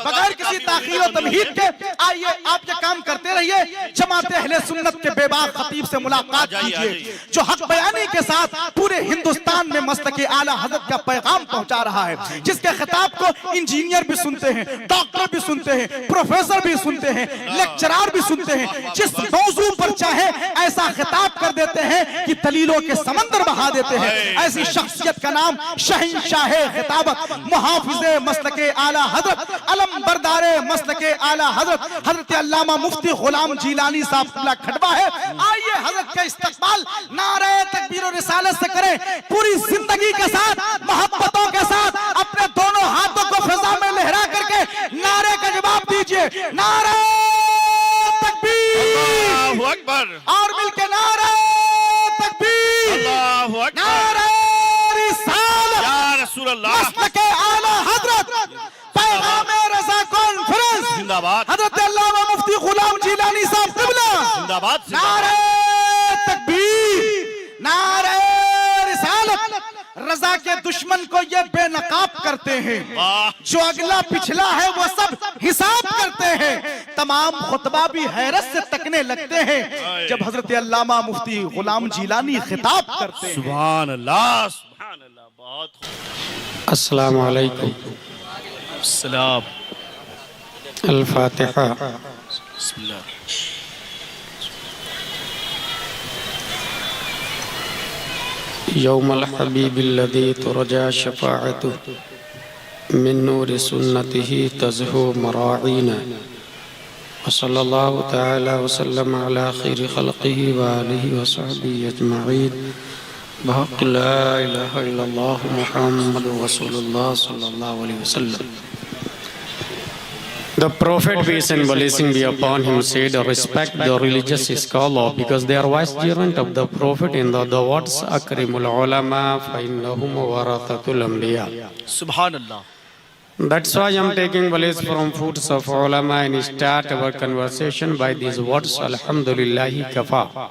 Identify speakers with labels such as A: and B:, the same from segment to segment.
A: बगैर किसी ताखीर और तमहीद के आइए आप ये काम करते रहिए। जमात अहले सुन्नत के बेबाक खतीब से मुलाकात कीजिए जो हक बयानी के साथ पूरे हिंदुस्तान में मस्तके आला हज़रत का पैगाम पहुंचा रहा है, जिसके खिताब को इंजीनियर भी सुनते हैं, डॉक्टर भी सुनते हैं, प्रोफेसर भी सुनते हैं, लेक्चरर भी सुनते हैं। जिस मौजू पर चाहे ऐसा खिताब कर देते हैं कि दलीलों के समंदर बहा देते हैं। ऐसी शख्सियत का नाम शहंशाह खिताबत मुहाफिज़े मसलके आला हज़रत अलम बरदारे मसलके आला हज़रत हज़रत अल्लामा मुफ्ती गुलाम जीलानी साहब खटबा है। आइए हज़रत का इस्तकबाल नारे तकबीर और रिसालत से करें, पूरी जिंदगी के साथ, मोहब्बतों के साथ, अपने दोनों हाथों को फिजा में लहरा करके नारे का जवाब दीजिए। नारे तकबीर,
B: अल्लाहु अकबर,
A: और मिलके नारे तकबीर,
B: अल्लाहु अकबर,
A: नारे रिसालत,
B: या रसूल अल्लाह,
A: मसलके आला हज़रत पैगाम रज़ा कॉन्फ्रेंस
B: जिंदाबाद,
A: हज़रत अल्लामा मुफ्ती गुलाम जीलानी साहब क़िबला
B: जिंदाबाद,
A: नारे तकबीर, नारे रिसालत। रजा के दुश्मन को ये बेनकाब करते हैं, जो अगला पिछला है वो सब हिसाब करते हैं। तमाम खुतबा भी हैरत से तकने लगते हैं जब हजरत अल्लामा मुफ्ती गुलाम जीलानी खिताब करते हैं।
B: सुभान अल्लाह, सुभान अल्लाह। बहुत
C: अस्सलामु अलैकुम।
B: सलाम।
C: अल-फातिहा।
B: बिस्मिल्लाह।
C: यौमल हबीबिल्लज़ी तुरजा शफ़ाअतुहु मिन नूरि सुन्नतिही तज़हु मराईना व सल्लल्लाहु तआला व सल्लम अला खैरि खल्क़िही व आलिहि व सहबिही अजमईन बहक़्क़ि ला इलाहा इल्लल्लाह मुहम्मदुर रसूलुल्लाह सल्लल्लाहु अलैहि वसल्लम। The Prophet, peace and blessing be upon him, said, respect the religious scholar because they are vicegerent of the Prophet in the words Akrimul ulama fa innahum warathatul anbiya.
B: Subhanallah.
C: That's why I am taking place from foods of ulama and start our conversation by these words, Alhamdulillahi kafa.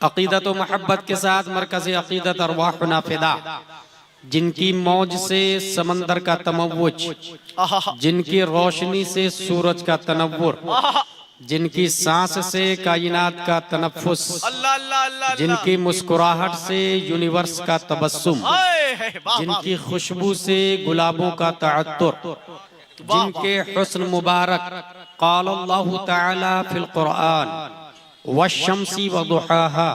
C: अक़ीदत व मोहब्बत के साथ मरकज़ अक़ीदत अरवाहुना फ़िदा, जिनकी मौज से समंदर का तमव्वुज, जिनकी रोशनी से सूरज का तनव्वुर, जिनकी सांस से कायनात का तनफ़्फ़ुस, जिनकी मुस्कुराहट से यूनिवर्स का तबस्सुम, जिनकी खुशबू से गुलाबों का तअत्तुर, जिनके हुस्न मुबारक क़ाल अल्लाहु तआला फ़िल क़ुरआन वश्शम्सी वदुहाहा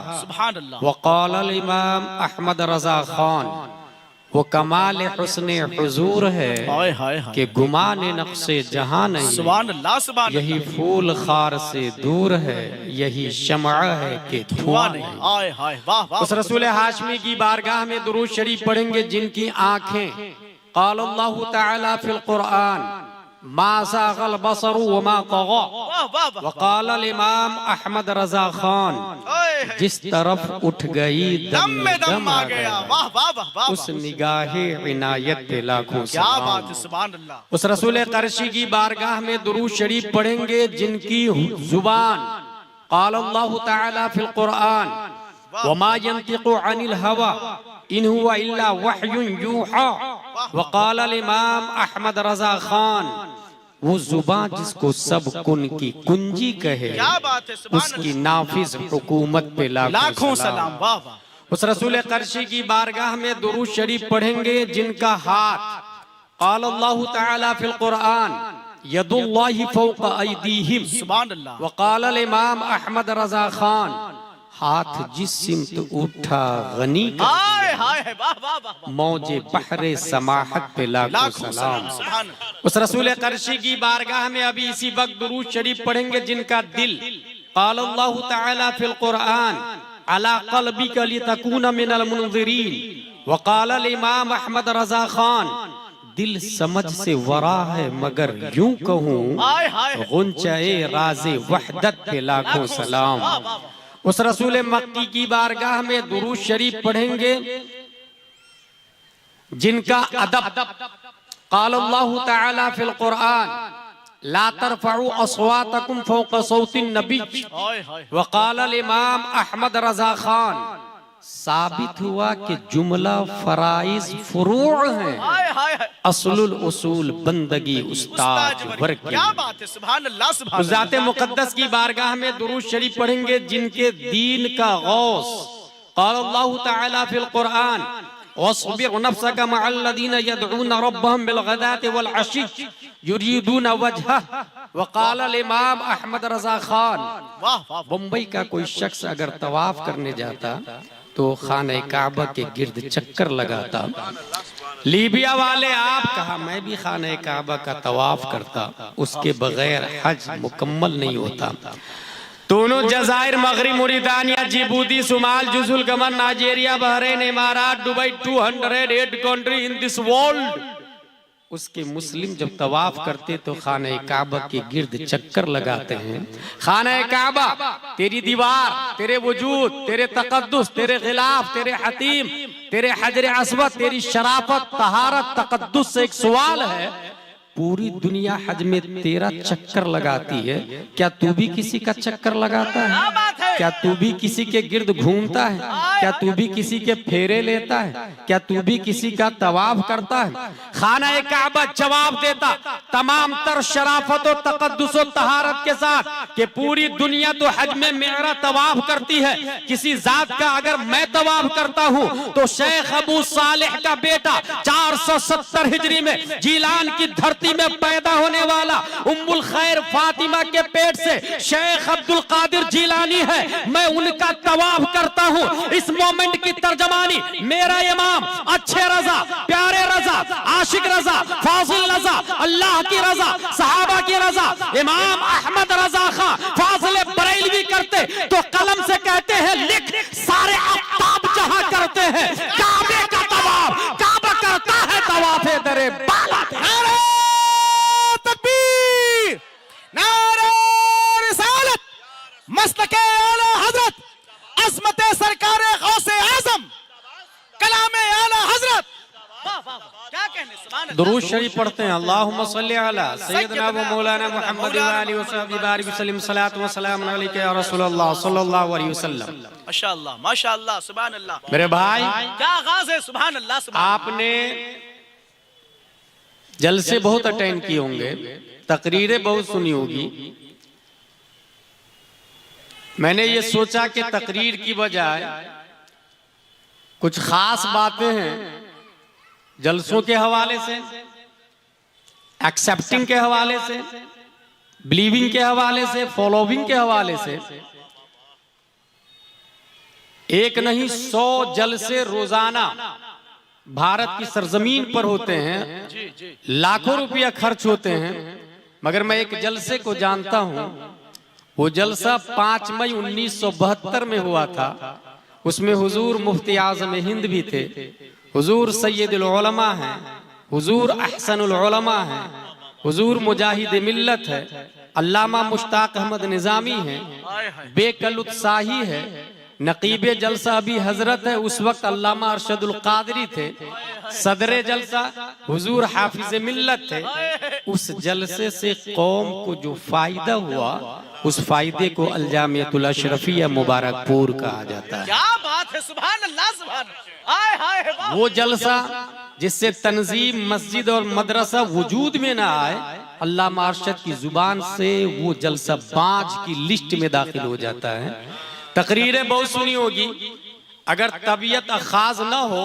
C: वक़ाल इमाम अहमद रज़ा खान, वो कमाल हुस्ने हुजूर है कि गुमान नक्शे जहां नहीं,
B: सुभान अल्लाह सुभान
C: यही फूल खार से दूर है, यही शमअ है कि धुआं नहीं।
B: हाय हाय वाह वाह।
C: उस रसूल हाशमी की बारगाह में दुरूद शरीफ पढ़ेंगे जिनकी आंखें क़ाल अल्लाहु तआला फ़िल क़ुरआन मा ज़ाग़ल बसरु व मा तग़ा वक़ाल इमाम अहमद रज़ा खान, जिस तरफ उठ गई दम में दम आ गया,
B: वाह वाह वाह।
C: उस निगाहे इनायत पे लाखों
B: क्या
C: सलाम।
B: बात है, सुभान अल्लाह।
C: उस रसूल क़रशी की बारगाह में दुरूद शरीफ पढ़ेंगे जिनकी जुबान क़ाल अल्लाहु तआला फ़िल क़ुरआन वमा यंतिक़ु अनिल हवा इन हुवा इल्ला वह्युन यूहा वक़ाल इमाम अहमद रज़ा खान, वो जुबान जिसको सब कुन की कुंजी कहे,
B: क्या बात है, सुभान
C: उसकी नाफिज हुकूमत पे
A: लाखों सलाम। वाह वाह।
C: उस रसूल कर्शी की बारगाह में दुरूद शरीफ पढ़ेंगे जिनका हाथ क़ाल अल्लाहु तआला फिल कुरान यदुल्लाहि फौक़ अयदीहिम
A: सुभान अल्लाह।
C: वक़ाल अल इमाम अहमद रज़ा खान, हाथ जिस सिमत उठा गनी का
B: हाय हाय वाह वाह वाह।
C: मौजे बहरे समाहत पे लाखों सलाम।
B: सुभान
C: उस रसूल कर्शी की बारगाह में अभी इसी वक्त दुरूद शरीफ पढ़ेंगे जिनका दिल क़ाल अल्लाहु तआला फिल कुरान अला क़ल्बिका लितकूना मिनल मुनज़िरीन वक़ाल अल इमाम अहमद रज़ा खान, दिल समझ से वरा है मगर यूं कहूं
B: हाय हाय
C: गुंचाए राज़े वहदत पे लाखों सलाम। उस रसूल मक्की की बारगाह में दुरूद शरीफ पढ़ेंगे जिनका अदब क़ाल अल्लाहु तआला फिल कुरान ला तरफ़उ अस्वातकुम फ़ौक़ सौतिन नबी
B: हाय हाय।
C: वक़ाल अल इमाम अहमद रज़ा खान, साबित हुआ कि जुमला फराइज फुरूअ हैं,
B: हाय हाय हाय।
C: असलुल उसूल बंदगी उस्ताद वर की।
B: क्या बात है, सुभान अल्लाह सुभान अल्लाह।
C: ज़ाते मुक़द्दस की बारगाह में दुरूद शरीफ पढ़ेंगे जिनके दीन का गौस क़ाल अल्लाहु तआला फिल कुरान वस्बिर नफ्सका मअल्लज़ीना यदऊना रब्बहुम बिलग़दाति वल अशी युरीदूना वजहह वक़ाल अल इमाम अहमद रज़ा खान।
B: वाह वाह।
C: मुंबई का कोई शख्स अगर तवाफ करने जाता तो खाने काबा के गिर्द चक्कर लगाता। लीबिया वाले आप कहा मैं भी खाने काबा का तवाफ करता, उसके बगैर हज मुकम्मल नहीं होता। दोनों जजायर, मगरिब, मोरितानिया, जिबूती, सुमाल, जुजुल गमन, नाइजीरिया, बहरीन, इमारात, Dubai, 208 country in this world. उसके मुस्लिम जब तवाफ करते तो खाने काबा के गिर्द चक्कर लगाते हैं। खाने काबा तेरी दीवार, तेरे वजूद, तेरे तकद्दुस, तेरे खिलाफ, तेरे हतीम, तेरे हजर अस्वद, तेरी शराफत, तहारत, तकद्दुस से एक सवाल है, पूरी दुनिया हज में तेरा चक्कर लगाती है, क्या तू भी किसी का चक्कर लगाता है? क्या तू भी किसी के गिर्द घूमता है? क्या तू भी किसी के फेरे लेता है? क्या तू भी किसी का तवाफ करता है? खाना काबा जवाब देता तमाम तर शराफत और तकद्दुस और तहारत के साथ कि पूरी दुनिया तो हज में मेरा तवाफ करती है, किसी जात का अगर मैं तवाफ करता हूँ तो शेख अबू सालेह का बेटा 470 हिजरी में जीलान की धरती में पैदा होने वाला उम्मुल खैर फातिमा के पेट से शेख अब्दुल कादिर जीलानी है, मैं उनका तवाफ करता हूं। इस मोमेंट की तर्जमानी मेरा इमाम अच्छे रजा, प्यारे रजा, आशिक रजा, फाजिल रजा, अल्लाह की रजा, सहाबा की रजा, इमाम अहमद रजा खां फाजिल बरेलवी करते तो कलम से कहते हैं लिख, सारे आफ्ताब जहां करते हैं काबे का तवाफ, काबा करता है तवाफे दरे बाला।
A: तकबीर, नारे रिसालत, मस्तके आला हजरत, अज़मत सरकारे गौसे आज़म, कलामे आला हजरत।
B: क्या कहने, सुभान अल्लाह।
C: दुरूद शरीफ पढ़ते हैं अल्लाहुम्मा सल्ली अला सय्यदना व मौलाना मुहम्मद व आलिहि व सहबिहि बारिक वसल्लम, सलात व सलाम अलैका या रसूलल्लाह सल्लल्लाहु अलैहि वसल्लम।
B: माशाअल्लाह माशाअल्लाह, सुभान अल्लाह।
C: मेरे भाई,
B: क्या आगाज है, सुभान अल्लाह सुभान।
C: आपने जलसे बहुत अटेंड किए होंगे, तकरीरें बहुत सुनी होगी। मैंने ये सोचा कि तकरीर की बजाय कुछ खास बातें हैं जलसों के हवाले से, एक्सेप्टिंग के हवाले से, बिलीविंग के हवाले से, फॉलोविंग के हवाले से। एक नहीं 100 जलसे रोजाना भारत की सरजमीन पर होते हैं, लाखों रुपया खर्च होते हैं, मगर मैं एक जलसे को जानता हूं। वो जलसा 5 मई 1972 में हुआ था। उसमें हुजूर मुफ्ती आज़म हिंद भी थे, हुजूर सैयदुल उलमा हैं, हुजूर अहसनुल उलमा हैं, हुजूर मुजाहिद मिल्लत है, अल्लामा मुश्ताक अहमद निजामी है, बेकलुत शाही है, नकीबे जलसा अभी हजरत है, उस वक्त अल्लामा अरशदुल कादरी थे, सदरे जलसा हुजूर हाफिज मिल्लत थे। उस जलसे से कौम को जो फायदा हुआ, उस फायदे को अलजामियतुल अशरफिया मुबारकपुर कहा जाता है।
B: क्या बात है, सुभान अल्लाह सुभान। आए हाय वाह।
C: वो जलसा जिससे तंजीम, मस्जिद और मदरसा वजूद में ना आए, अल्लामा अरशद की जुबान से वो जलसा बाज की लिस्ट में दाखिल हो जाता है। तकरीरें बहुत सुनी होगी, अगर तबीयत खास न हो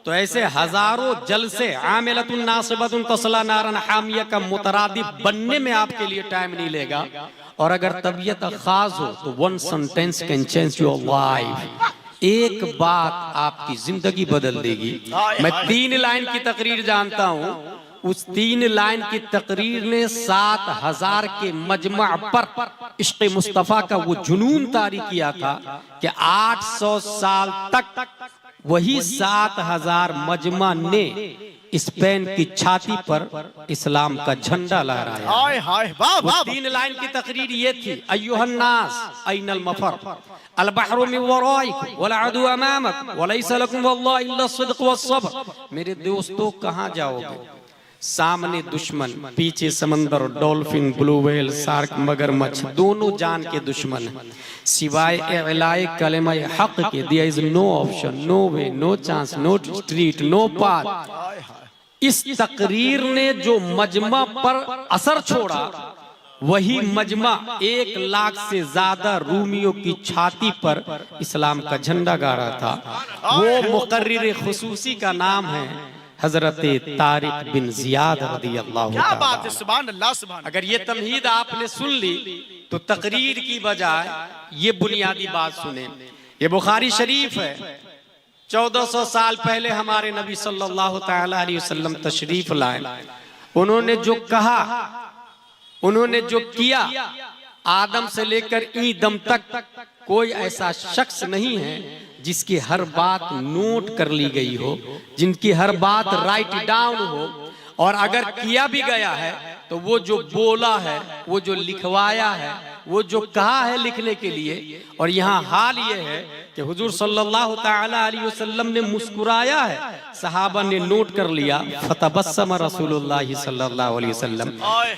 C: तो ऐसे हजारों जलसे आमिलतुन नासिबतुन तस्ला नारन हामिया का मुतरादिफ बनने में आपके लिए टाइम नहीं लेगा। और अगर तबीयत खास हो तो one sentence can change your life, एक बात आपकी जिंदगी बदल देगी। मैं 3 लाइन की तकरीर जानता हूं, उस 3 लाइन की तकरीर ने 7000 के मजमा पर इश्क़ मुस्तफ़ा का वो जुनून तारी किया था कि 800 साल तक वही 7000 मजमा ने स्पेन की छाती पर इस्लाम का झंडा लहराया।
A: हाय हाय वाह वाह।
C: 3 लाइन की तकरीर ये थी, अय्युहन्नास ऐनल मफर अल बहरु मिन वराइक वल अदु अमामक वलैसा लकुम वल्लाहि इल्ला सिद्क़ वस्सब्र। मेरे दोस्तों कहां जाओगे, सामने दुश्मन, पीछे समंदर, डॉल्फिन, ब्लू व्हेल, शार्क, मगरमच्छ, दोनों जान के दुश्मन हैं। सिवाय इलाए कलेमा हक के there is no option, no way, no chance, no street, no path. इस तकरीर ने जो मजमा पर असर छोड़ा, वही मजमा 1 लाख से ज्यादा रूमियों की छाती पर इस्लाम का झंडा गाड़ा था। वो मुकर्रिर खुसूसी का नाम है हजरत तारिक बिन जियाद रदियल्लाहु
A: क्या
C: ताला।
A: बात है, सुभान अल्लाह सुभान।
C: अगर ये तमहीद आपने सुन ली तो तकरीर की बजाय ये बुनियादी बात सुने। ये बुखारी शरीफ है, 1400 साल पहले हमारे नबी सल्लल्लाहु ताला अलैहि वसल्लम तशरीफ लाए। उन्होंने जो कहा, उन्होंने जो किया, आदम से लेकर ई दम तक कोई ऐसा शख्स नहीं है जिसकी हर बात नोट कर ली गई हो, जिनकी हर बात राइट डाउन हो। और अगर किया भी गया है तो वो जो बोला है, वो जो लिखवाया है, वो जो कहा है लिखने के लिए। और यहाँ हाल ये है कि हुजूर सल्लल्लाहु ताला अलैहि वसल्लम ने मुस्कुराया है, सहाबा ने नोट कर लिया, फतबस्सम रसूलुल्लाह सल्लल्लाहु अलैहि वसल्लम।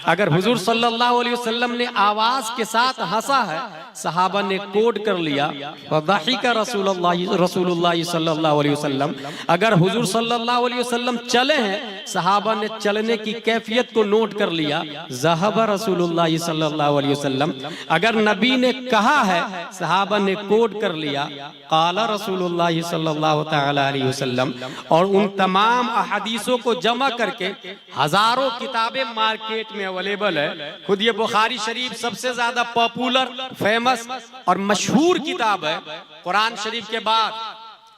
C: अगर हुजूर सल्लल्लाहु अलैहि वसल्लम ने आवाज के साथ हंसा है, सहाबा ने कोड कर लिया, वदहिका रसूलुल्लाह सल्लल्लाहु अलैहि वसल्लम। अगर हुजूर सल्लल्लाहु अलैहि वसल्लम चले हैं, सहाबा ने चलने की कैफियत को नोट कर लिया, ज़हबा रसूलुल्लाह सल्लल्लाहु अलैहि वसल्लम। अगर नबी ने कहा है, सहाबा ने कोड कर लिया, क़ाला रसूलुल्लाह सल्लल्लाहु ताला अलैहि वसल्लम। और उन तमाम अहदीसों को जमा करके हजारों किताबें मार्केट में अवेलेबल है। खुद ये बुखारी शरीफ सबसे ज्यादा पॉपुलर, फेमस और मशहूर किताब है। कुरान शरीफ के बाद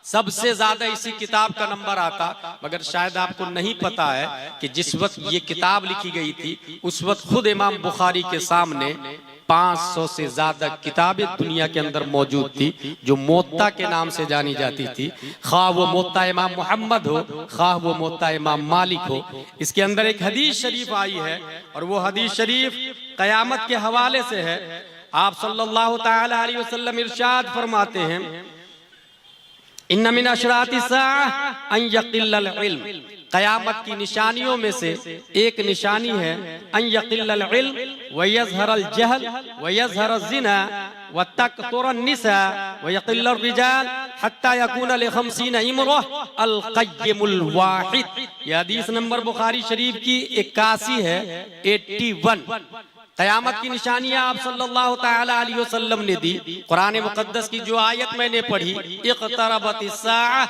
C: सबसे ज्यादा इसी किताब का नंबर आता। मगर शायद आपको नहीं पता है कि जिस वक्त ये किताब लिखी गई थी, उस वक्त खुद इमाम बुखारी के सामने 500 से ज्यादा किताबें दुनिया के अंदर मौजूद थी, जो मोत्ता के नाम से जानी जाती थी। खा वो मोत्ता इमाम मोहम्मद हो, खा वो मोत्ता इमाम मालिक हो। इसके अंदर एक हदीस शरीफ आई है, और वो हदीस शरीफ कयामत के हवाले से है। आप सल्लल्लाहु ताला अलैहि वसल्लम इरशाद फरमाते हैं, इन्ना मिन अशराति साअ अन यक़िल्लल इल्म। कयामत की निशानियों में से एक निशानी है अन यक़िल्लल इल्म व यज़हरल जहल व यज़हरज़ ज़िना व तकतुरन निसा व यक़िल्लर रिजाल हत्ता यकूना लिखमसीन इम्रअह अल क़य्यिमुल वाहिद। यह हदीस नंबर बुखारी शरीफ की 81 है, 81। कयामत की निशानियां आप सल्लल्लाहु ताला अलैहि वसल्लम ने दी। कुरान मुकद्दस की जो आयत मैंने पढ़ी, इक़्तरबतिस साअह,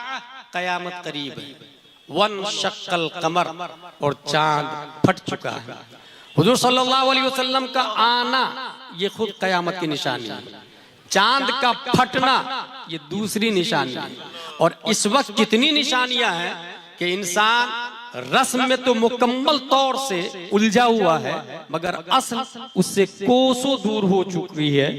C: कयामत करीब है, वनशक्कल कमर, और चांद फट चुका है। हुजूर सल्लल्लाहु अलैहि वसल्लम का आना ये खुद कयामत की निशानी है। चांद का फटना ये दूसरी निशानी है। और इस वक्त कितनी निशानियां हैं कि इंसान रस्म में तो मुकम्मल तौर से उलझा हुआ है, मगर असल उससे कोसों दूर हो चुकी है।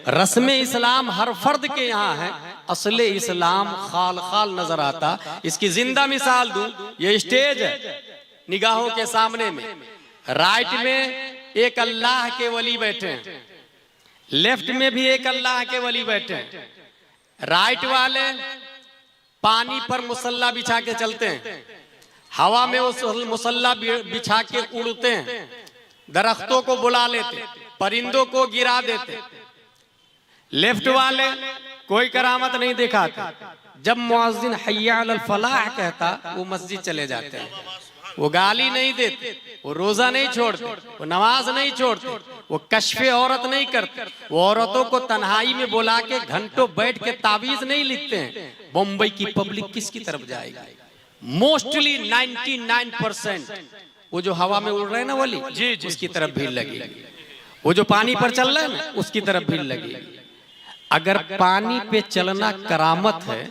C: रस्म इस्लाम हर फर्द के यहाँ है, असले इस्लाम खाल खाल नजर आता। इसकी जिंदा मिसाल दूं, ये स्टेज है निगाहों के सामने में, राइट में एक अल्लाह के वली बैठे हैं, लेफ्ट में भी एक अल्लाह के वली बैठे हैं। राइट वाले पानी पर मुसल्ला बिछा के चलते हैं, हवा में उस मुसल्ला बिछा के उड़ते हैं, दरख्तों को बुला लेते, परिंदों को गिरा देते। लेफ्ट वाले कोई करामत नहीं दिखाते, जब मुअज्जिन हय्या अलल फलाह कहता वो मस्जिद चले जाते हैं। वो गाली नहीं देते, वो रोजा नहीं छोड़ते, वो नमाज नहीं छोड़ते, वो कश्फे औरत नहीं करते, वो औरतों को तन्हाई में बुला के घंटों बैठ के ताबीज नहीं लिखते हैं। मुंबई की पब्लिक किसकी तरफ जाएगी? मोस्टली 99% वो जो हवा में उड़ रहे हैं ना वली, जी उसकी तरफ भीड़ लगेगी। वो जो पानी पर चल रहा है ना उसकी तरफ भीड़ लगेगी। अगर पानी पे चलना करामत है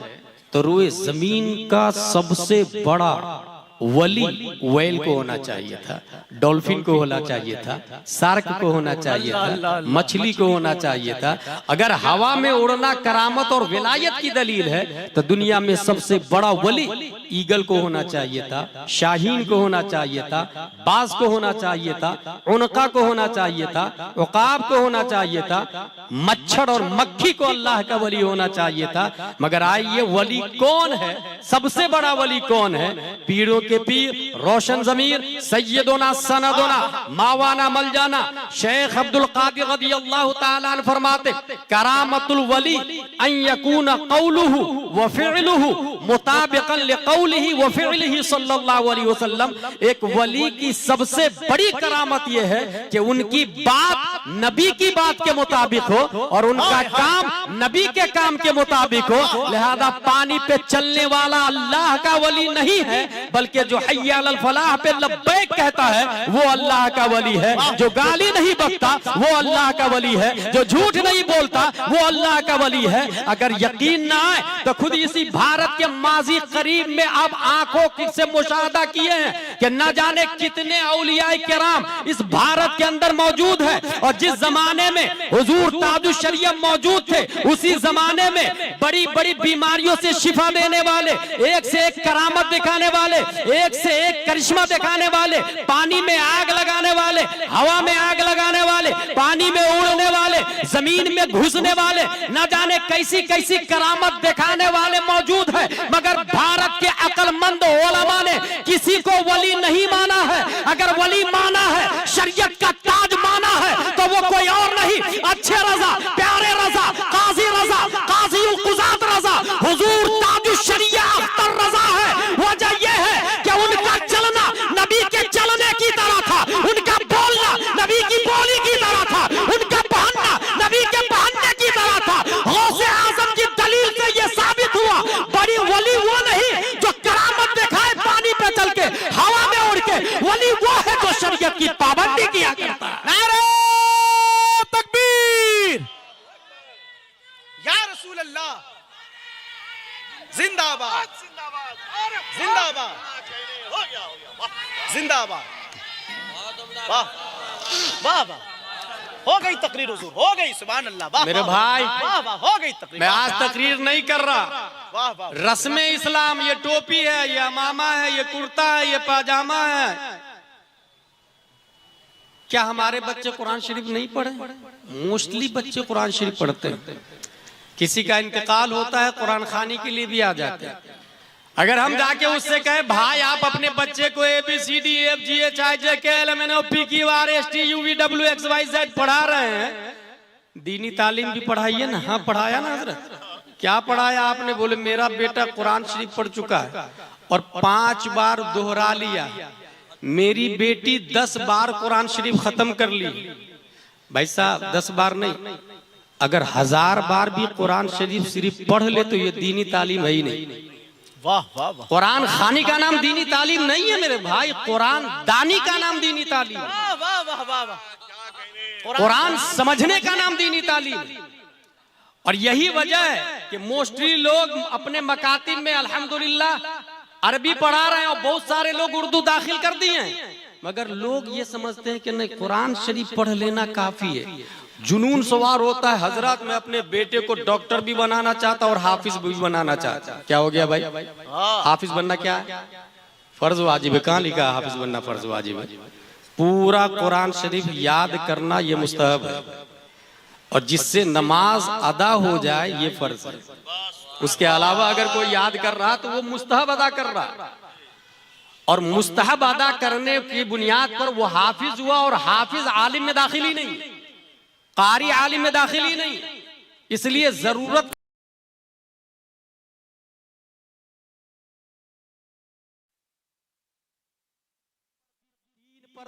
C: तो रोए जमीन का सबसे बड़ा वली व्हेल को होना चाहिए था, डॉल्फिन को होना चाहिए था, शार्क को होना चाहिए था, मछली को होना चाहिए था। अगर हवा में उड़ना करामत और विलायत की दलील है तो दुनिया में सबसे बड़ा वली ईगल को होना चाहिए था, शाहीन को होना चाहिए था, बाज को होना चाहिए था, उनका को होना चाहिए था, उकाब को होना चाहिए था, मच्छर और मक्खी को अल्लाह का वली होना चाहिए था। मगर आइए वली कौन है? सबसे बड़ा वली कौन है? पीरों के पीर, रोशन जमीर, सैयदोना सनदोना मावाना मलजाना शेख अब्दुल कादिर रदियल्लाहु ताला अन्हु फरमाते, करामतुल वली अन यकून कौलुहु व फिअलुहु मुताबिकन लिकौलिही व फिअलिही सल्लल्लाहु अलैहि वसल्लम। एक वली की सबसे बड़ी करामत यह है कि उनकी बात नबी की बात के मुताबिक हो और उनका काम नबी के काम के मुताबिक हो। लिहाजा पानी पे चलने वाला अल्लाह का वली नहीं है, बल्कि जो हय्या अलल फलाह पे लब्बैक कहता है वो अल्लाह का वली है। जो गाली नहीं बकता वो अल्लाह का वली है। जो झूठ नहीं बोलता वो अल्लाह का वली है। अगर यकीन ना आए तो खुद इसी भारत के माजी करीब में आप आंखों से मुशाहदा किए हैं कि न जाने कितने औलियाए किराम इस भारत के अंदर मौजूद है। और जिस जमाने में हुजूर ताजुश शरीयत मौजूद थे उसी जमाने में बड़ी बड़ी बीमारियों से शिफा देने वाले, एक से एक करामत दिखाने वाले, एक से एक करिश्मा दिखाने वाले, पानी में आग लगाने वाले, हवा में आग लगाने वाले, पानी में उड़ने वाले, जमीन में घुसने वाले, न जाने कैसी कैसी करामत दिखाने वाले मौजूद है। मगर भारत के अक्लमंद उलमा ने किसी को वली नहीं माना है। अगर वली माना है, शरीयत का ताज माना है तो वो कोई और नहीं, अच्छे रजा, प्यारे रजा, काजी रजा, काजी उल कुजात रजा, हुजूर ताजुश शरीयत अख्तर रजा है। वजह यह है कि उनका चलना नबी के चलने की तरह था, उनका बोलना नबी की बोली की तरह था, उनका पहनना नबी के पहनने की तरह था। गौसे आजम की दलील से यह साबित हुआ बड़ी वली वो नहीं जो करामत दिखाए पानी पे चल के, हवा में उड़ के। वली वो है जो शरीयत की पाबंदी किया करता है। नारे तकबीर,
A: या रसूल अल्लाह, जिंदाबाद जिंदाबाद जिंदाबाद। वाह वाह वाह, हो गई तकरीर हुजूर, हो गई, सुभान अल्लाह। वाह
C: मेरे भाई,
A: वाह वाह, हो गई तकरीर।
C: मैं आज तकरीर नहीं कर रहा।
A: वाह वाह,
C: रस्म इस्लाम, ये टोपी है, ये अमामा है, ये कुर्ता है, ये पाजामा है। क्या हमारे बच्चे कुरान शरीफ नहीं पढ़े? मोस्टली बच्चे कुरान शरीफ पढ़ते हैं। किसी का इंतकाल होता है कुरान खानी के लिए भी आ जाते हैं। अगर हम जाके उससे कहें भाई आप अपने बच्चे को ABCDFGHIJKLMNOPQRSTUVWXYZ पढ़ा रहे हैं, दीनी तालीम भी पढ़ाइए ना। हाँ पढ़ाया ना हजरत, क्या पढ़ाया आपने? बोले मेरा बेटा कुरान शरीफ पढ़ चुका है और 5 बार दोहरा लिया, मेरी बेटी 10 बार कुरान शरीफ खत्म कर ली। भाई साहब 10 बार नहीं, अगर 1000 बार भी कुरान शरीफ सिर्फ पढ़ ले तो ये दीनी तालीम है ही नहीं।
A: वाह वाह वाह,
C: कुरान खानी का नाम दीनी तालीम नहीं है मेरे भाई, कुरान दानी का नाम दीनी तालीम,
A: वाह वाह वाह वाह वाह।
C: कुरान समझने का नाम दीनी तालीम। और यही वजह है कि मोस्टली लोग अपने मकातिब में अल्हम्दुलिल्लाह अरबी पढ़ा रहे हैं और बहुत सारे लोग उर्दू दाखिल कर दिए हैं। मगर लोग ये समझते हैं कि नहीं कुरान शरीफ पढ़ लेना काफी है। जुनून सवार होता है, हजरत मैं अपने बेटे को डॉक्टर भी बनाना चाहता और हाफिज भी बनाना चाहता। क्या हो गया भाई? हाफिज बनना क्या है? फर्ज वाजिब है। कहाँ लिखा हाफिज बनना फर्ज वाजिब है? पूरा कुरान शरीफ याद करना ये मुस्तहब है, और जिससे नमाज अदा हो जाए ये फर्ज है। उसके अलावा अगर कोई याद कर रहा तो वो मुस्तहब अदा कर रहा, और मुस्तहब अदा करने की बुनियाद पर वो हाफिज हुआ। और हाफिज आलिम में दाखिली नहीं, कारी आलिम में दाखिली नहीं। इसलिए जरूरत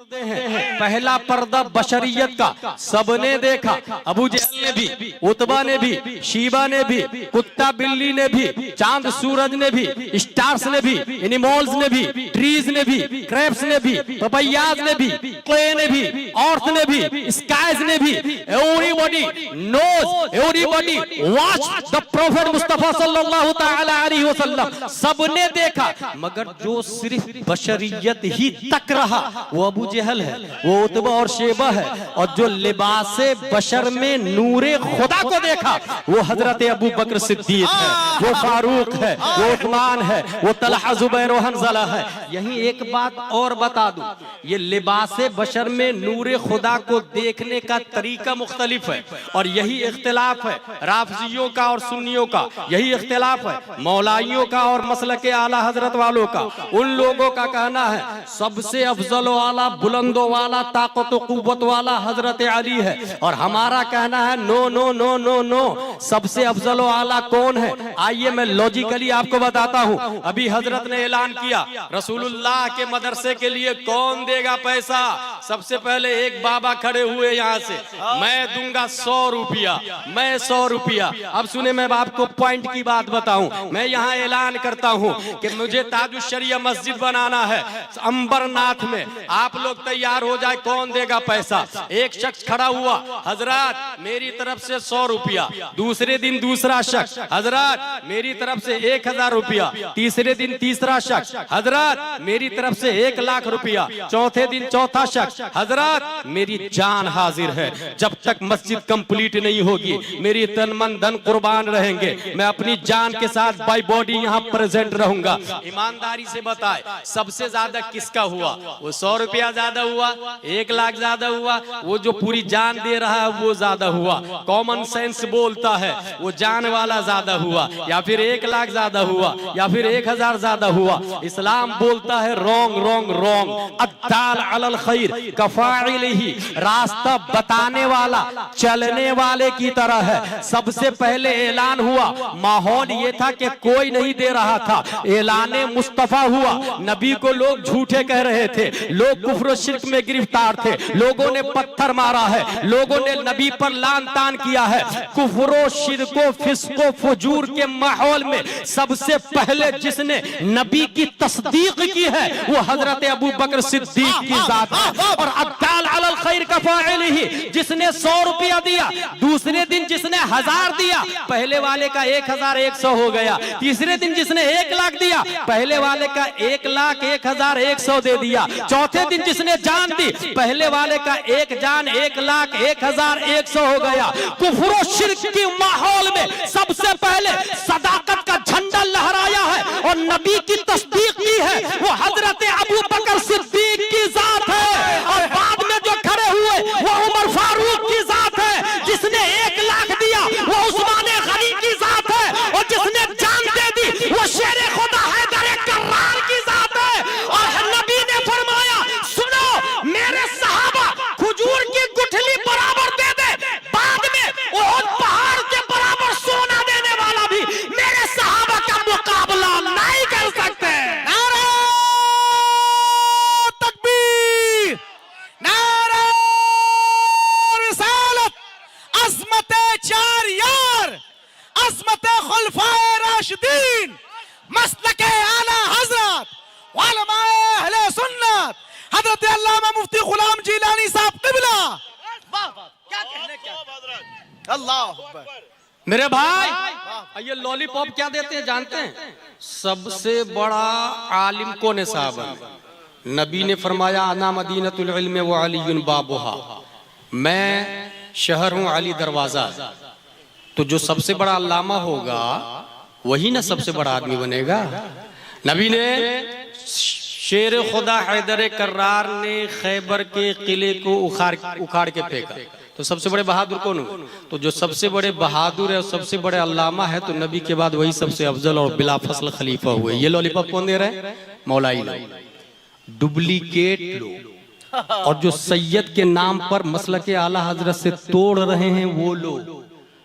C: पर्दे हैं। पहला पर्दा बशरियत का सबने देखा, अबू जहल ने भी, उतबा ने भी, शीबा ने भी, कुत्ता बिल्ली ने भी, चांद सूरज ने भी, स्टार्स ने भी, एनिमल्स ने भी, ट्रीज ने भी, क्रैब्स ने भी, पपैयाज ने भी, क्ले ने भी, अर्थ ने भी, स्काइज ने भी, everybody knows, everybody watch the prophet मुस्तफा सल्लल्लाहु तआला अलैहि वसल्लम। सबने देखा, मगर जो सिर्फ बशरियत ही तक रहा वो अबू जहल है, वो उतबा और शेबा है। और जो लिबासे बशर में नूरे खुदा को देखा वो हजरत अबू बकर सिद्दीक है, वो फारूक है, वो उस्मान है, वो तलहा जुबैर और हंज़ला है। यही एक बात और बता दूं, ये लिबासे बशर में नूरे खुदा को देखने का तरीका मुख्तलिफ है और यही इख्तिलाफ है राफजियों का और सुन्नियों का, यही इख्तिलाफ है मौलाइयों का और मसलके आला हजरत वालों का। उन लोगों का कहना है सबसे अफजल वाला, बुलंदो वाला, ताकत कुव्वत वाला हजरत अली है, और हमारा कहना है no no no no no, सबसे अफजल वाला कौन है? आइए मैं लॉजिकली आपको बताता हूँ। अभी हजरत ने ऐलान किया रसूलुल्लाह के मदरसे के लिए कौन देगा पैसा। सबसे पहले एक बाबा खड़े हुए यहाँ से, मैं दूंगा 100 रुपया, मैं 100 रुपया। अब सुने, मैं आपको पॉइंट की बात बताऊं, मैं यहाँ ऐलान करता हूँ कि मुझे ताजुश शरिया मस्जिद बनाना है अंबरनाथ में, आप लोग तैयार हो जाए, कौन देगा पैसा? एक शख्स खड़ा हुआ, हजरत मेरी तरफ से 100 रुपया। दूसरे दिन दूसरा शख्स, हजरत मेरी तरफ से 1000 रुपया। तीसरे दिन तीसरा शख्स, हजरत मेरी तरफ से 1 लाख रुपया। चौथे दिन चौथा शख्स, हजरत मेरी जान हाजिर है, जब तक मस्जिद कंप्लीट नहीं होगी मेरी तन मन धन कुर्बान रहेंगे, मैं अपनी जान के साथ बाई बॉडी यहाँ प्रेजेंट रहूंगा। ईमानदारी से बताए सबसे ज्यादा किसका हुआ? वो 100 रुपया ज्यादा हुआ, 1 लाख ज्यादा हुआ, वो जो पूरी जान दे रहा है वो ज्यादा हुआ? कॉमन सेंस बोलता है वो जान वाला ज्यादा हुआ, या फिर 1 लाख ज्यादा हुआ, या फिर 1000 ज्यादा हुआ? इस्लाम बोलता है रॉन्ग रॉन्ग रॉन्ग। अद्दाल अलल खैर कफाइलिही, रास्ता बताने वाला चलने वाले की तरह है। सबसे पहले ऐलान हुआ, माहौल ये था कि कोई नहीं दे रहा था, ऐलाने मुस्तफा हुआ, नबी को लोग झूठे कह रहे थे, लोग कुफ्र और शिर्क में गिरफ्तार थे, लोगों ने पत्थर मारा है, लोगों ने नबी पर लान तान किया है। कुफ्र, शिर्क, फिस्को, फुजूर के माहौल में सबसे पहले जिसने नबी की तस्दीक की है वो हजरत अबू बकर सिद्दीक की जात है। और अद्दाल अलल खैर कफाइलिही, जिसने 100 रुपया दिया, दूसरे दिन जिसने 1000 दिया, पहले वाले का 1100 हो गया। तीसरे दिन जिसने 1 लाख दिया, पहले वाले का 1,01,100 दे दिया। चौथे दिन जिसने जान दी, पहले वाले का 1 जान 1,01,100 हो गया। कुफ्र और शिर्क के माहौल में सबसे पहले सदाकत का झंडा लहराया है और नबी की तस्दीक की है वो हजरत अबू बकर सिद्दीक की जात है। और बाद में जो खड़े हुए वो उमर फारूक की जात है, जिसने 1 लाख दिया वो उस्मान गनी की जात है, और जिसने जान दे दी वो शेर खुदा हैदर कर्रार की जात है। और नबी ने फरमाया सुनो, मेरे सहाबा खजूर की गुठली बराबर दे दे, बाद में उहद पहाड़ के बराबर सोना देने वाला भी मेरे सहाबा का मुकाबला नहीं कर सकते।
A: नारे तकबीर, नारे रिसालत, अज़मते 4 यार, अज़मते खुलफाए राशिदीन, मसलके आला हजरत, उलमाए अहले सुन्नत, हजरत अल्लामा मुफ्ती गुलाम जिलानी साहब क़िबला। क्या कहने, क्या अल्लाह अकबर।
C: मेरे भाई ये लॉलीपॉप क्या देते हैं जानते हैं? सबसे बड़ा आलिम कौन है साहब? नबी ने फरमाया अना मदीनतुल इल्म व अलीयुन बाबुहा, मैं शहर हूँ, अली दरवाजा। तो जो सबसे बड़ा अल्लामा होगा वही ना सबसे बड़ा आदमी बनेगा। नबी ने शेर खुदा हैदर कर्रार ने खैबर के किले को उखाड़ के फेंका, तो सबसे बड़े बहादुर कौन हो? तो जो सबसे बड़े बहादुर है और सबसे बड़े अल्लामा है, तो नबी के बाद वही सबसे अफजल और बिला फसल खलीफा हुए। ये लॉलीपॉप कौन दे रहे हैं? मौलाई लोग, डुप्लीकेट लोग, और जो सैयद के नाम पर मसलके आला हजरत से तोड़ रहे हैं वो लोग।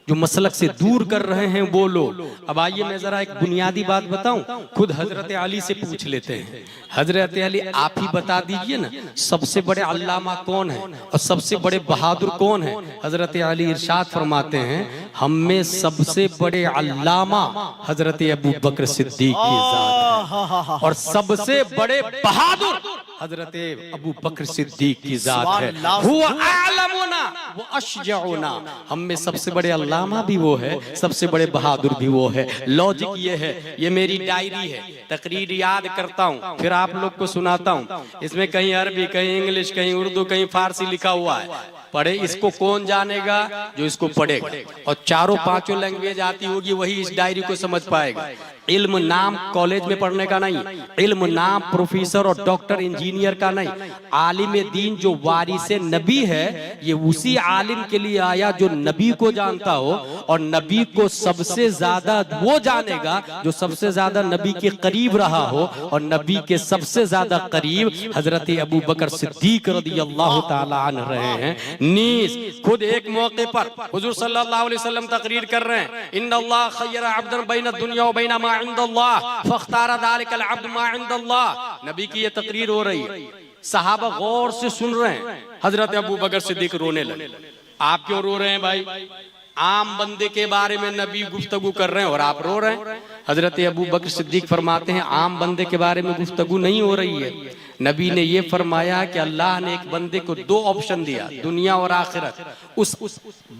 C: जो मसलक से दूर कर रहे हैं वो लोग। अब आइए मैं जरा एक बुनियादी बात बताऊं, खुद हजरत अली से पूछ लेते हैं। हजरत अली आप ही बता दीजिए ना, सबसे बड़े अल्लामा कौन है और सबसे बड़े बहादुर कौन है? हजरत अली इरशाद फरमाते हैं, हम में सबसे बड़े अल्लामा हजरत अबू बकर सिद्दीक की जात है और सबसे बड़े बहादुर हजरत अबू बकर सिद्दीक की जात है। हुवा आलमुना व अशजाउना, हम में सबसे बड़े अल्लामा भी वो है, सबसे बड़े बहादुर भी वो है। लॉजिक ये है, ये मेरी डायरी है, तकरीर याद करता हूँ फिर आप लोग को सुनाता हूँ। इसमें कहीं अरबी, कहीं इंग्लिश, कहीं उर्दू, कहीं फारसी लिखा हुआ है। पढ़े इसको कौन जानेगा? जो इसको पढ़ेगा और चारों पांचों लैंग्वेज आती होगी वही इस डायरी को समझ पाएगा। इल्म नाम कॉलेज में पढ़ने का नहीं, इल्म नाम प्रोफेसर और डॉक्टर इंजीनियर का नहीं। आलिम दीन जो वारिसे नबी है, ये उसी आलिम के लिए आया जो नबी को जानता हो, और नबी को सबसे ज्यादा वो जानेगा जो सबसे ज्यादा नबी के करीब रहा हो, और नबी के सबसे ज्यादा करीब हजरत अबू बकर सिद्दीक रदियल्लाहु ताला अन्हु रहे हैं। नीस खुद एक मौके पर हुजूर सल्लल्लाहु अलैहि वसल्लम तकरीर कर रहे हैं, इन्नल्लाह खय्यरा अब्दन बैन दुनिया व बैन मा इंदल्लाह फख्तारा दालिकल अब्द मा इंदल्लाह। नबी की ये तकरीर हो रही है, सहाबा गौर से सुन रहे हैं। हजरत अबू बकर सिद्दीक रोने लगे। आप क्यों रो रहे हैं भाई? आम बंदे के बारे में नबी गुफ्तगू कर रहे हैं और आप रो रहे हैं। हजरत अबू बकर सिद्दीक फरमाते हैं, आम बंदे के बारे में गुफ्तगू नहीं हो रही है। नबी ने ये फरमाया कि अल्लाह ने एक बंदे को दो ऑप्शन दिया, दुनिया और आखिरत। उस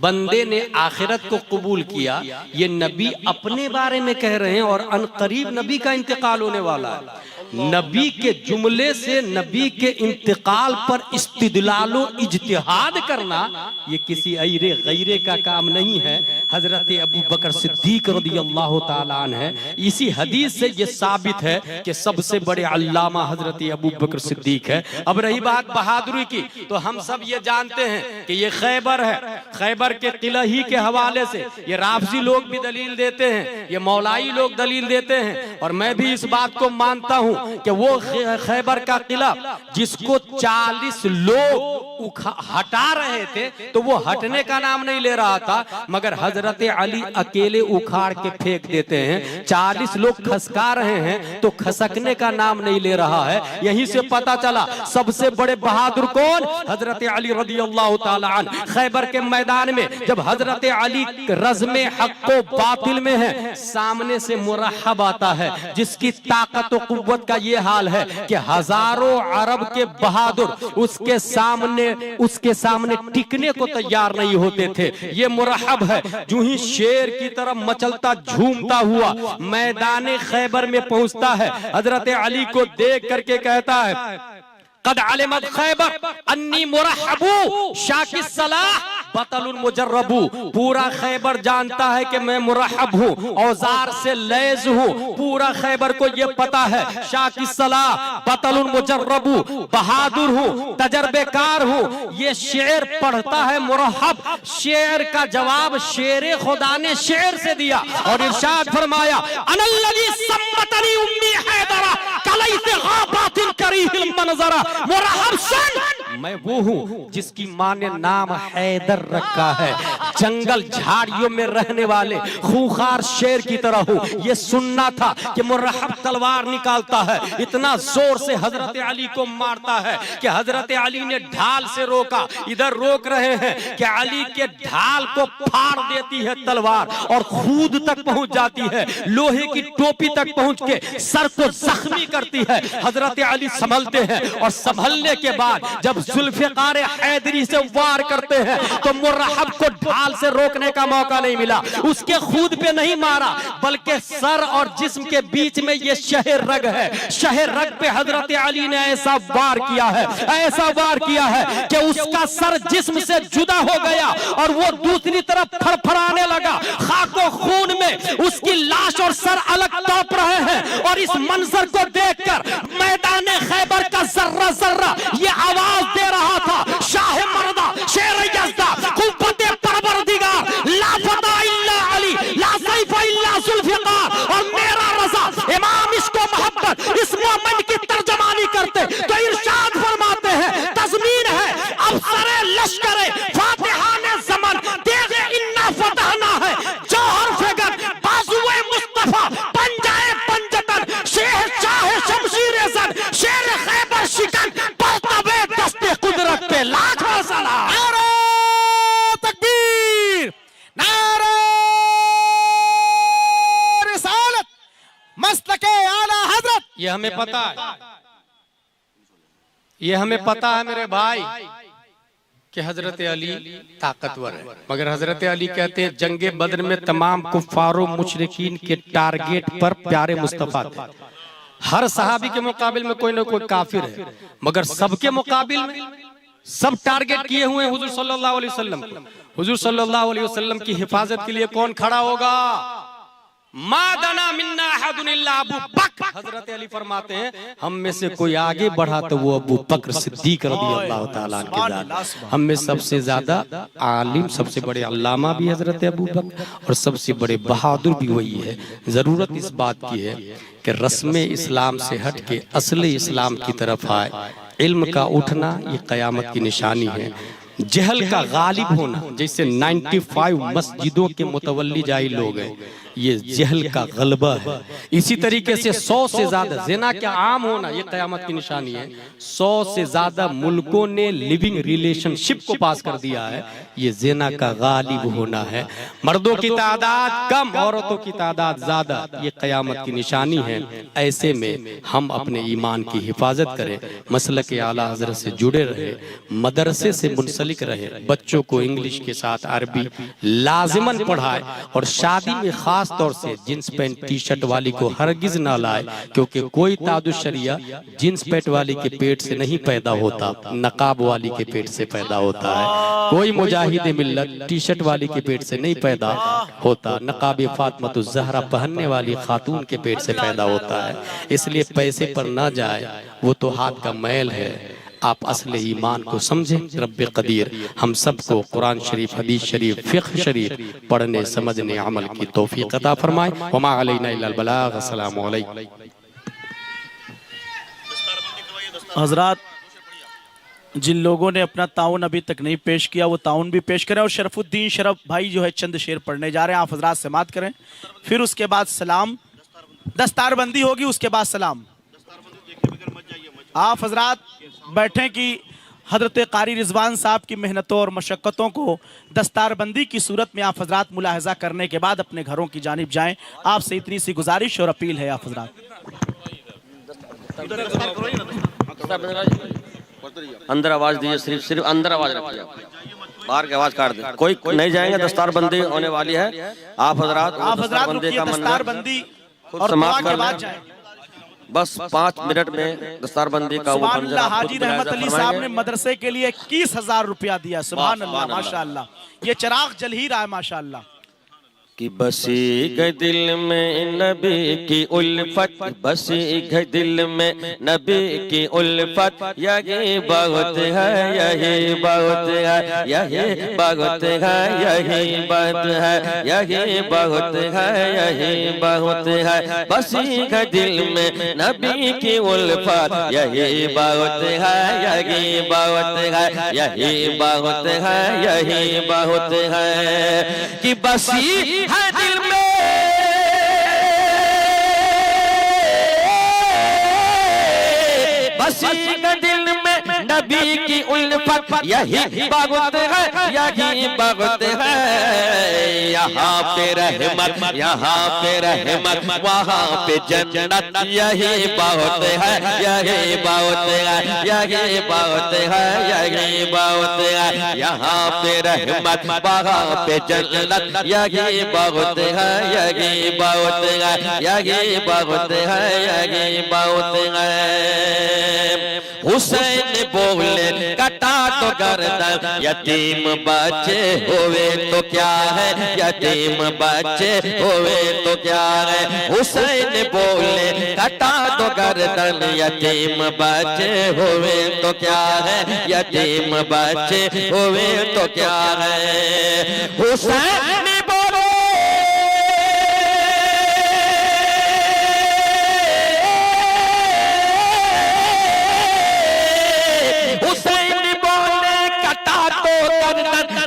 C: बंदे ने आखिरत को कबूल किया। ये नबी अपने बारे में कह रहे हैं और अनकरीब नबी का इंतकाल होने वाला है। नबी के जुमले से नबी के इंतकाल पर इस्तिदलालो इज्तिहाद करना ये किसी अयरे गैरे का काम नहीं है। हजरत अबू बकर सिद्दीक रदियल्लाहु ताला अन्हु है। इसी हदीस से ये साबित है कि सबसे बड़े अल्लामा हजरत अबू बकर सिद्दीक है। अब रही बात बहादुरी की, तो हम सब ये जानते हैं कि ये खैबर है। खैबर के किला ही के हवाले से ये राफजी लोग भी दलील देते हैं, ये मौलाई लोग दलील देते हैं, और मैं भी इस बात को मानता हूं कि वो खैबर का किला जिसको 40 लोग हटा रहे थे, तो वो हटने का नाम नहीं ले रहा था, मगर हजरत अली अकेले उखाड़ के फेंक देते हैं। 40 लोग खसका रहे हैं तो खसकने का नाम नहीं ले रहा है। यहीं से पता चला सबसे बड़े बहादुर कौन? हजरत अली रदियल्लाहु ताला अन्हु। खैबर के मैदान में जब हजरत अली रज़्मे हक को बातिल में है, सामने से मुरहब आता है जिसकी ताकत और कुव्वत का ये हाल है कि हजारों अरब के बहादुर उसके सामने टिकने को तैयार नहीं होते थे। ये मुरहब है, जो ही शेर की तरह मचलता झूमता हुआ मैदान खैबर में पहुंचता है, हजरत अली को देख करके कहता है, कद अलिमत खैबर अन्नी मुरहबू शाकिस सलाह बतलुन मुजर्रबू। पूरा खैबर जानता है कि मैं मुरहब हूँ, औजार से लैज हूँ। पूरा खैबर को ये पता है, शाकिस सलाह बतलुन मुजर्रबू, बहादुर हूँ, तजर्बेकार हूँ। ये शेर पढ़ता है मुरहब। शेर का जवाब शेर खुदा ने शेर से दिया और इरशाद फरमाया, अनल्लज़ी सम्मतनी उम्मी हैदरा कलैसे गाबातिन करीहिल मंज़रा। मुरहब सुन, मैं वो हूँ जिसकी माँ ने नाम हैदर रखा है। जंगल झाड़ियों में रहने वाले खूंखार शेर की तरह हूँ। ये सुनना था कि मुरहब तलवार निकालता है, इतना जोर से हजरत अली को मारता है कि हजरत अली ने ढाल से रोका। इधर रोक रहे हैं कि अली के ढाल को फाड़ देती है तलवार और खूद तक पहुंच जाती है, लोहे की टोपी तक पहुंच के सर को जख्मी करती है। हजरत अली संभलते हैं और संभलने के बाद जब जुल्फ़िकार हैदरी से वार करते हैं तो मुरहब को ढाल से रोकने का मौका नहीं मिला। उसके खूद पे नहीं मारा, बल्कि सर और जिस्म के बीच में ये शहर रग है। शहर रग पे हजरत अली ने ऐसा वार किया है, ऐसा वार किया है कि उसका सर जिस्म से जुदा हो गया और वो दूसरी तरफ फड़फड़ाने लगा। खाको खून में उसकी लाश और सर अलग तड़प रहे हैं। और इस मंजर को देखकर मैदान खैबर का जर्रा जर्रा ये आवाज दे रहा था, शाह मर्दा शेर यज़्दा कुव्वते परवरदिगार ला फता इल्ला अली ला सैफ इल्ला जुल्फ़िकार। और मेरा रज़ा इमाम इसको मोहब्बत इस मोमेंट की तर्जमानी करते तो इरशाद फरमाते हैं, तज़मीन है अफसरे लश्करे फातिहा ने ज़मन देखे इन्ना फतहना है ये हमें पता है, ये हमें पता है मेरे भाई कि हजरत अली ताकतवर है, मगर हजरत अली कहते हैं जंगे बदर में तमाम कुफ्फारों मुशरिकीन के टारगेट पर प्यारे मुस्तफा थे। हर सहाबी के मुकाबिल में कोई ना कोई काफिर है, मगर सबके मुकाबिल में सब टारगेट किए हुए हैं हुजूर सल्लल्लाहु अलैहि वसल्लम को। हुजूर सल्लल्लाहु अलैहि वसल्लम की हिफाजत के लिए कौन खड़ा होगा? मादना मिन्ना अहदुन इल्ला अबू बकर। हजरत अली फरमाते हैं हम में से कोई आगे बढ़ा तो वो अबू बकर सिद्दीक रज़ियल्लाहु ताला अन्हु। हम में सबसे ज्यादा आलिम, सबसे बड़े अल्लामा भी हजरत अबू बकर और सबसे बड़े बहादुर भी वही है। जरूरत इस बात की है कि रस्म इस्लाम से हट के असली इस्लाम की तरफ आए। इल्म का उठना ये कयामत की निशानी है। जहल का गालिब होना, जैसे 95 मस्जिदों के मुतवल्ली जाई लोग हैं, ये जहल का गलबा है। इसी तरीके से 100 से ज्यादा ज़िना का आम होना ये कयामत की निशानी है। 100 से ज्यादा मुल्कों ने लिविंग रिलेशनशिप को पास कर दिया है, ये ज़िना का गालिब होना है। मर्दों की तादाद कम, औरतों की तादाद ज्यादा, ये कयामत की निशानी है। ऐसे में हम अपने ईमान की हिफाजत करें, मसलक आला हजरत से जुड़े रहे, मदरसे से मुंसलिक रहे, बच्चों को इंग्लिश के साथ अरबी लाजिमन पढ़ाए और शादी में खास तौर से जींस पैंट टी शर्ट वाली को हरगिज ना लाए, क्योंकि कोई तादुशरिया जींस पैंट वाली के पेट से नहीं पैदा होता, नकाब वाली के पेट से पैदा होता है। कोई मुजाहिद मिल्लत टी शर्ट वाली के पेट से नहीं पैदा होता, नकाब फातिमा ज़हरा पहनने वाली खातून के पेट से पैदा होता है। इसलिए पैसे पर ना जाए, वो तो हाथ का मैल है। आप असले ईमान को समझें। रब्बे कदीर हम सबको कुरान शरीफ, हदीस शरीफ, फिक़्ह शरीफ पढ़ने, समझने, अमल की तौफीक अता फरमाए। वमा अलैना इल्लल बलाग। अस्सलामु अलैकुम।
A: हजरात, जिन लोगों ने अपना ताउन अभी तक नहीं पेश किया वो ताउन भी पेश करें। और शरफुद्दीन शरफ भाई जो है चंद शेर पढ़ने जा रहे हैं, आप हजरात समात करें। फिर उसके बाद सलाम, दस्तारबंदी होगी, उसके बाद सलाम। आप हजरात बैठें कि हजरत कारी रिजवान साहब की मेहनतों और मशक्क़तों को दस्तारबंदी की सूरत में आप हजरात मुलाहजा करने के बाद अपने घरों की जानिब जाएं। आपसे इतनी सी गुजारिश और अपील है। आप हजरात
D: अंदर आवाज दीजिए, सिर्फ अंदर आवाज रखिए, बाहर की आवाज काट दें। कोई नहीं जाएंगे, दस्तारबंदी होने वाली है। आप हजरात
A: दस्तारबंदी और दुआ के बाद जाएं।
D: बस 5 मिनट में दस्तारबंदी का वो मंजर आप
A: हाजी रहमत अली साहब ने मदरसे के लिए 21,000 रुपया दिया। सुभान अल्लाह, माशाअल्लाह। ये चिराग जल ही रहा है माशाअल्लाह।
D: कि बसी गए दिल में नबी की उल्फत, बसी गए दिल में नबी की उल्फत, यही बहुत है, यही बहुत है, यही बहुत है, यही बात है, यही बहुत है, यही बहुत है। बसी गए दिल में नबी की उल्फत, यही बहुत है, यही बहुत है, यही बहुत है, यही बहुत है। कि बसी है दिल में बसी का दिल में नबी की उल्फत, यही बहुत है, यही बहुत है। यहाँ पे रहमत, यहाँ पे रहमत, वहाँ पे जन्नत, यही बहुत है, यही बहुत है, यही बहुत है, यही बहुत है। यहाँ पे रहमत, वहाँ पे जन्नत, यही बहुत है, यही बहुत है, यही बहुत है, यही बहुत है। हुसैन बोले कटा तो गर्दन, यतीम बच्चे होवे तो क्या है, यतीम बच्चे होवे तो क्या है। हुसैन बोले कटा तो गर्दन, यतीम बच्चे होवे तो क्या है, यतीम बच्चे होवे तो क्या है। हुसैन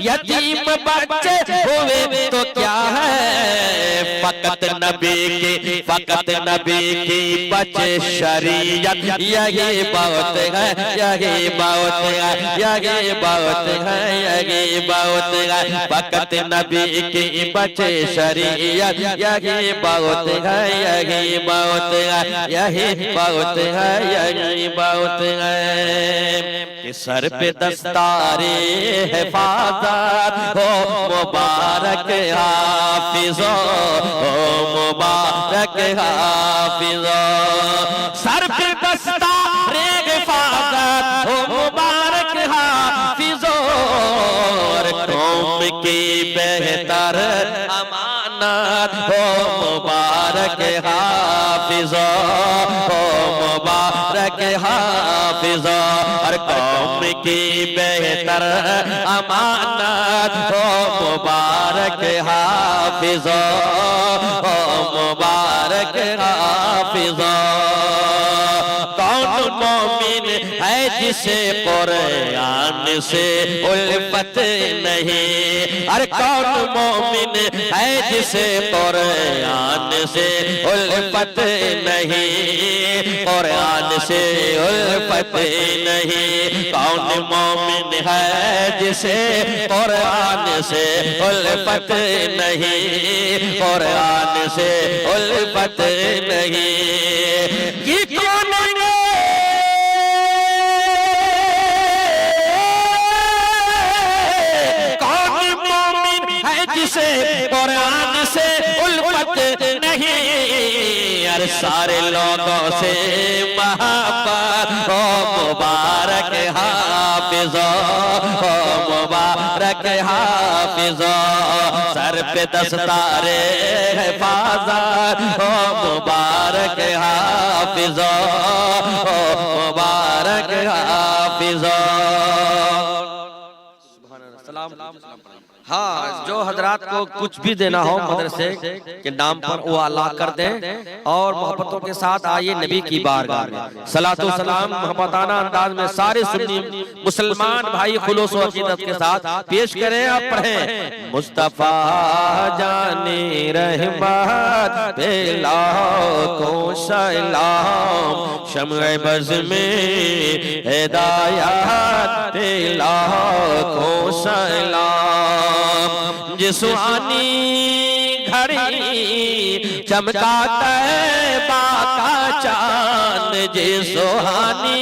D: यतीम बच्चे हुए तो क्या है, फकत नबी की बचे शरीयत, यही बात है, यही बात है, यही बात है, यही बात है, फकत नबी की बचे शरीयत, यही बात है, यही बात है, यही बात है, यही बात है। कि सर पे दस्तारे हिफाजत हो मुबारक हाफिज़ो, हो मुबारक हाफिज़ो, सर पे दस्तारे हिफाजत हो मुबारक हाफिज़ो, और कौम की बेहतर अमानत हो मुबारक हाफिज़ो, हो मुबारक हाफिज़ो, और कौम की बेहतर अमानत हो मुबारक हाफिज़ो, हो मुबारक हाफिज़ो। कौन मोमिन है जिसे कुरान से उल्फत नहीं, अरे कौन मोमिन है जिसे कुरान से उल्फत नहीं, कुरान से उल्फत नहीं, कौन मोमिन है जिसे कुरान से उल्फत नहीं, कुरान से उल्फत नहीं। ये कौन जिसे कुरान से उल्फत नहीं, अरे सारे लोगों से मोहब्बत हो मुबारक हाफिज़ो, हो मुबारक हाफिज़ो, सर पे दस्तारे हिफाजत हो मुबारक हाफिज़ो, हो मुबारक हाफिज़ो। हाँ, जो हजरात को कुछ भी देना हो मदरसे के नाम पर वो अल्लाह कर दें, और मोहब्बतों के साथ आइए नबी की बारगाह में सलातो सलाम मोहब्बताना अंदाज में सारे सुन्नी मुसलमान भाई खुलूस व अकीदत के साथ पेश करें। आप पढ़ें। मुस्तफा जाने रहमत पे लाखों सलाम, शम्अ बज़ में हिदायत पे लाखों सलाम, जिस्वानी घड़ी चमका तैबा का चांद, जिस्वानी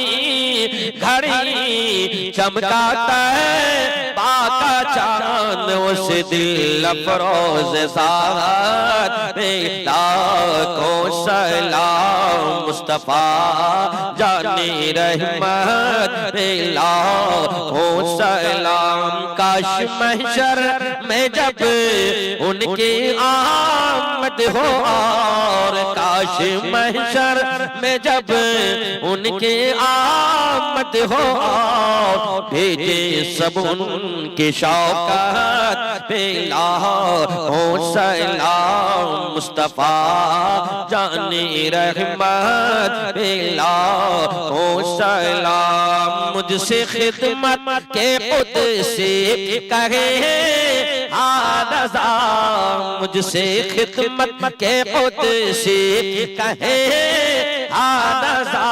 D: घड़ी चमका तैबा का चांद, उस दिल अफरोज साथ पे लाखों सलाम, मुस्तफा जाने रहमत पे लाखों सलाम। काश महशर में जब उनकी आमद हो, और काश महशर में जब उनकी आमद हो, भेजे सब उनके शौकत पे लाखों सलाम, मुस्तफा जाने रहमत पे लाखों सलाम। मुझसे खिदमत के कुदसी कहे आरज़ा, मुझसे खिदमत के कुदसी कहे आरज़ा,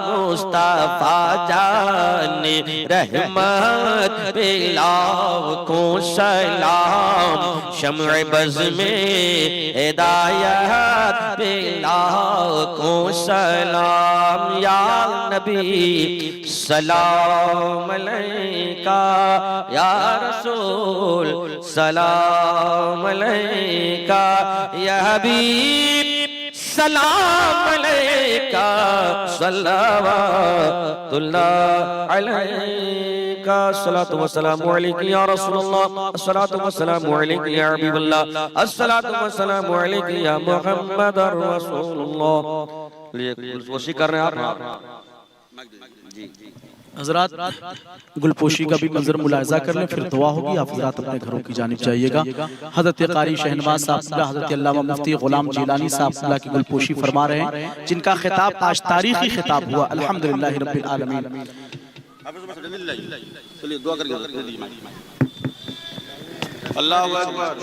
D: मुस्तफा जाने रहमत पे लाखों सलाम, शम्अ बज़ में हिदायत पे लाखों सलाम। या नबी सलाम अलैका, या रसूल सलाम अलैका, या हबीब सलाम अलैका, सल्लल्लाहु अलैका, अस्सलातु वस्सलामु अलैका या रसूलल्लाह, अस्सलातु वस्सलामु अलैका या हबीबल्लाह, अस्सलातु वस्सलामु अलैका या मुहम्मदुर रसूलुल्लाह। कोशिश कर रहे हैं आप
A: हजरात, गुलपोशी का भी मंजर मुलाहिजा कर लें, फिर दुआ होगी। आप हजरात अपने घरों की जानिब जाइएगा। हज़रत कारी शहनवाज साहब, हज़रत अल्लामा मुफ्ती गुलाम जिलानी साहब की गुलपोशी फरमा रहे हैं, जिनका खिताब आज तारीखी खिताब हुआ। अल्हम्दुलिल्लाह रब्बिल आलमीन।
D: अल्लाहु अकबर।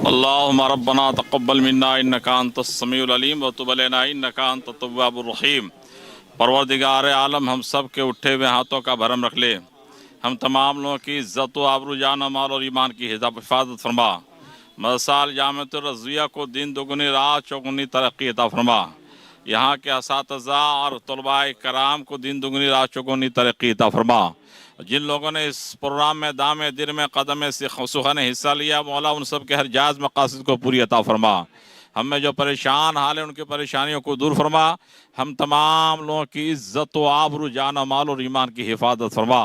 E: अल्लाहुम्मा रब्बना तक़ब्बल मिन्ना इन्नका अंतस समीउल अलीम व तुब अलैना इन्नका अंतत तव्वाबुर रहीम। परवरदिगार आलम हम सब के उठे हुए हाथों का भरम रख ले। हम तमाम लोगों की इज़्ज़त व आबरू जान माल और ईमान की हिफाजत फरमा। मदरसा जामिअतुर रज़विया को दिन दुगुनी रात चौगुनी तरक्की अता फरमा। यहाँ के असातिज़ा और तलबाए कराम को दिन दुगुनी रात चौगुनी तरक्की अता फरमा। जिन लोगों ने इस प्रोग्राम में दाम दिल में कदम से सुखा ने हिस्सा लिया, मौला उन सब के हर जायज़ मकासद को पूरी अता फरमा। हमें जो परेशान हाल है उनकी परेशानियों को दूर फरमा। हम तमाम लोगों की इज़्ज़त व आबरू जान माल और ईमान की हिफाजत फरमा।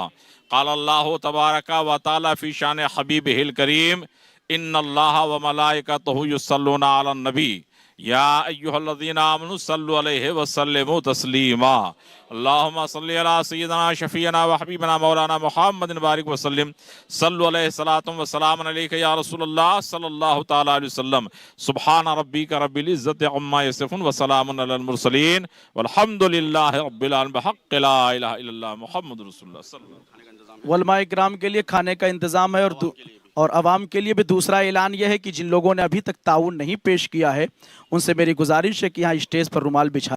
E: क़ाल अल्लाहु तबारका व तआला फ़ी शान हबीबिहिल करीम इन्नल्लाह व मलाइकतहु युसल्लूना अलन नबी या अय्युहल्लज़ीना आमनु सल्लु अलैहि व सल्लिमू तस्लीमा। अल्लाहुम्मा सल्लि अला सय्यिदिना शफ़ीअना व हबीबना मौलाना मुहम्मदिन बारिक व सल्लिम सल्लु अलैहि सलातुम व सलामुन अलैका या रसूलल्लाह सल्लल्लाहु तआला अलैहि वसल्लम। सुब्हान रब्बिका रब्बिल इज़्ज़ति अम्मा यसिफून व सलामुन अलल मुरसलीन वल्हम्दुलिल्लाहि रब्बिल आलमीन बिहक़्क़ि ला इलाहा इल्लल्लाह मुहम्मदुर रसूलुल्लाह सल्लल्लाहु।
A: उलमाए किराम के लिए खाने का इंतजाम है और अवाम के लिए भी दूसरा ऐलान यह है कि जिन लोगों ने अभी तक ताउन नहीं पेश किया है उनसे मेरी गुजारिश है कि यहाँ स्टेज पर रुमाल बिछा